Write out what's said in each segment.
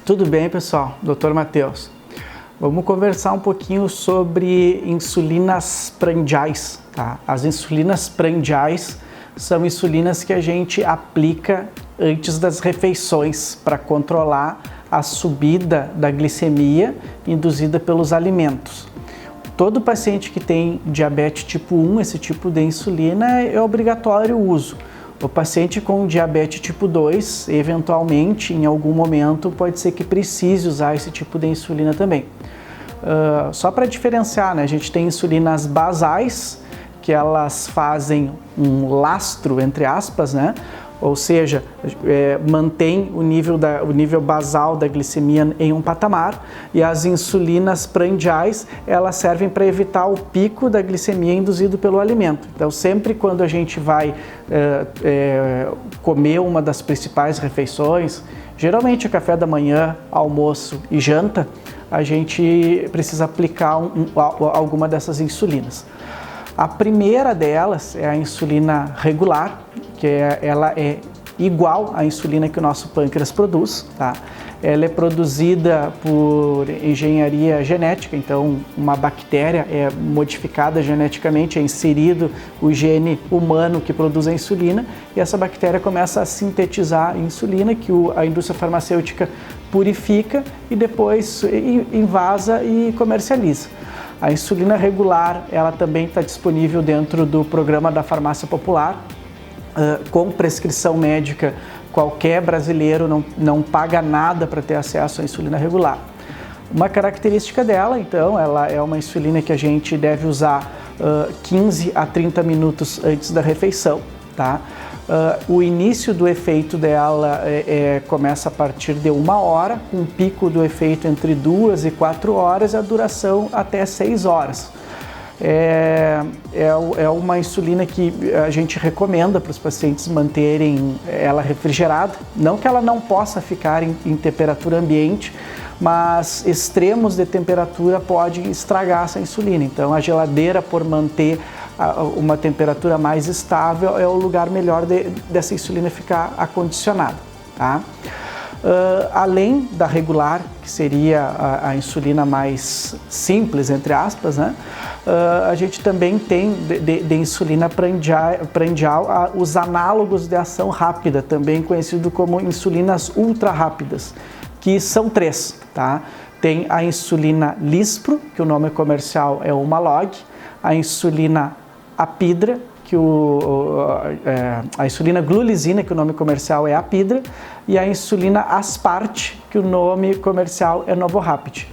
Tudo bem, pessoal? Dr. Matheus. Vamos conversar um pouquinho sobre insulinas prandiais, tá? As insulinas prandiais são insulinas que a gente aplica antes das refeições para controlar a subida da glicemia induzida pelos alimentos. Todo paciente que tem diabetes tipo 1, esse tipo de insulina é obrigatório o uso. O paciente com diabetes tipo 2, eventualmente, em algum momento, pode ser que precise usar esse tipo de insulina também. Só para diferenciar, né? A gente tem insulinas basais, que elas fazem um lastro, entre aspas, né? Ou seja, mantém o nível basal da glicemia em um patamar, e as insulinas prandiais, elas servem para evitar o pico da glicemia induzido pelo alimento. Então, sempre quando a gente vai comer uma das principais refeições, geralmente café da manhã, almoço e janta, a gente precisa aplicar alguma dessas insulinas. A primeira delas é a insulina regular, que ela é igual à insulina que o nosso pâncreas produz, tá? Ela é produzida por engenharia genética, então uma bactéria é modificada geneticamente, é inserido o gene humano que produz a insulina, e essa bactéria começa a sintetizar a insulina, que a indústria farmacêutica purifica e depois invasa e comercializa. A insulina regular, ela também está disponível dentro do programa da farmácia popular, com prescrição médica. Qualquer brasileiro não paga nada para ter acesso à insulina regular. Uma característica dela, então, ela é uma insulina que a gente deve usar 15 a 30 minutos antes da refeição, tá? O início do efeito dela começa a partir de 1 hora, com um pico do efeito entre 2 e 4 horas, e a duração até 6 horas. É uma insulina que a gente recomenda para os pacientes manterem ela refrigerada. Não que ela não possa ficar em temperatura ambiente, mas extremos de temperatura podem estragar essa insulina. Então, a geladeira, por manter uma temperatura mais estável, é o lugar melhor dessa insulina ficar acondicionada, tá? Além da regular, que seria a insulina mais simples, entre aspas, né? A gente também tem de insulina prandial os análogos de ação rápida, também conhecido como insulinas ultra rápidas, que são 3, tá? Tem a insulina Lispro, que o nome comercial é Humalog, a insulina Apidra, a insulina Glulisina, que o nome comercial é Apidra, e a insulina Asparte, que o nome comercial é Novorapid.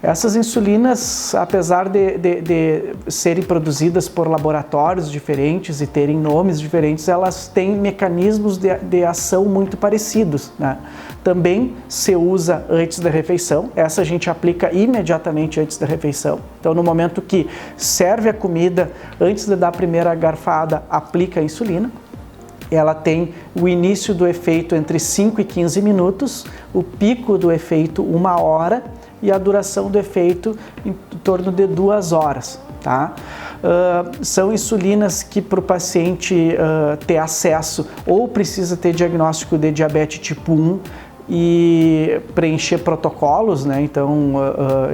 Essas insulinas, apesar de serem produzidas por laboratórios diferentes e terem nomes diferentes, elas têm mecanismos de ação muito parecidos, né? Também se usa antes da refeição. Essa a gente aplica imediatamente antes da refeição. Então, no momento que serve a comida, antes de dar a primeira garfada, aplica a insulina. Ela tem o início do efeito entre 5 e 15 minutos, o pico do efeito 1 hora, e a duração do efeito em torno de 2 horas, tá? São insulinas que, para o paciente ter acesso, ou precisa ter diagnóstico de diabetes tipo 1 e preencher protocolos, né? Então,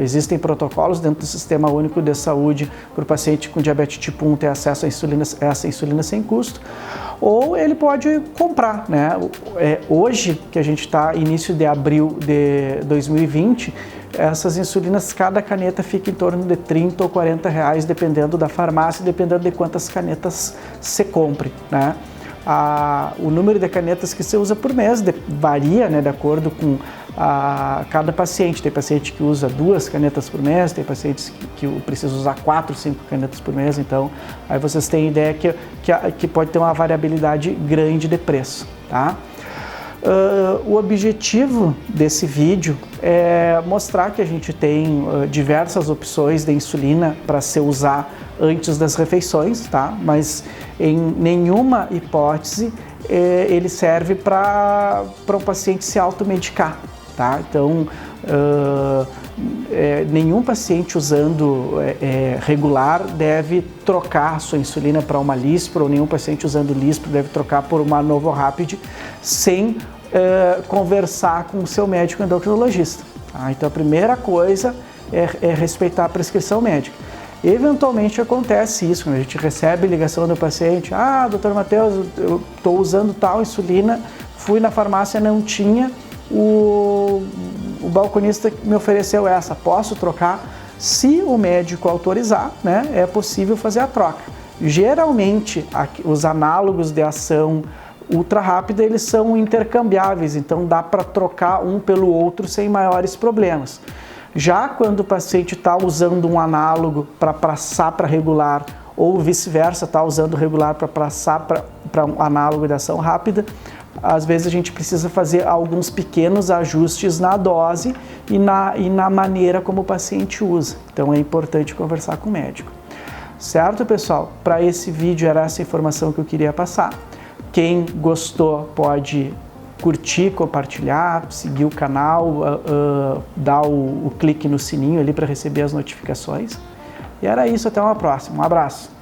existem protocolos dentro do Sistema Único de Saúde para o paciente com diabetes tipo 1 ter acesso a essa insulina sem custo, ou ele pode comprar, né? Hoje, que a gente está início de abril de 2020, essas insulinas, cada caneta fica em torno de 30 ou 40 reais, dependendo da farmácia, dependendo de quantas canetas se compre, né? O número de canetas que você usa por mês varia, né, de acordo com cada paciente. Tem paciente que usa 2 canetas por mês, tem pacientes que precisam usar 4, 5 canetas por mês. Então, aí vocês têm ideia que pode ter uma variabilidade grande de preço, tá? O objetivo desse vídeo é mostrar que a gente tem diversas opções de insulina para se usar antes das refeições, tá? Mas em nenhuma hipótese ele serve para um paciente se automedicar, tá? Então, nenhum paciente usando regular deve trocar sua insulina para uma Lispro, ou nenhum paciente usando Lispro deve trocar por uma Novorapid sem conversar com o seu médico endocrinologista. Tá? Então a primeira coisa é respeitar a prescrição médica. Eventualmente acontece isso, quando a gente recebe ligação do paciente, doutor Matheus, eu estou usando tal insulina, fui na farmácia, não tinha, o balconista me ofereceu essa, posso trocar? Se o médico autorizar, né, é possível fazer a troca. Geralmente, os análogos de ação ultra rápida, eles são intercambiáveis, então dá para trocar um pelo outro sem maiores problemas. Já quando o paciente está usando um análogo para passar para regular, ou vice-versa, está usando regular para passar para um análogo de ação rápida, às vezes a gente precisa fazer alguns pequenos ajustes na dose e na maneira como o paciente usa. Então é importante conversar com o médico. Certo, pessoal? Para esse vídeo era essa informação que eu queria passar. Quem gostou pode curtir, compartilhar, seguir o canal, dar o clique no sininho ali para receber as notificações. E era isso, até uma próxima. Um abraço!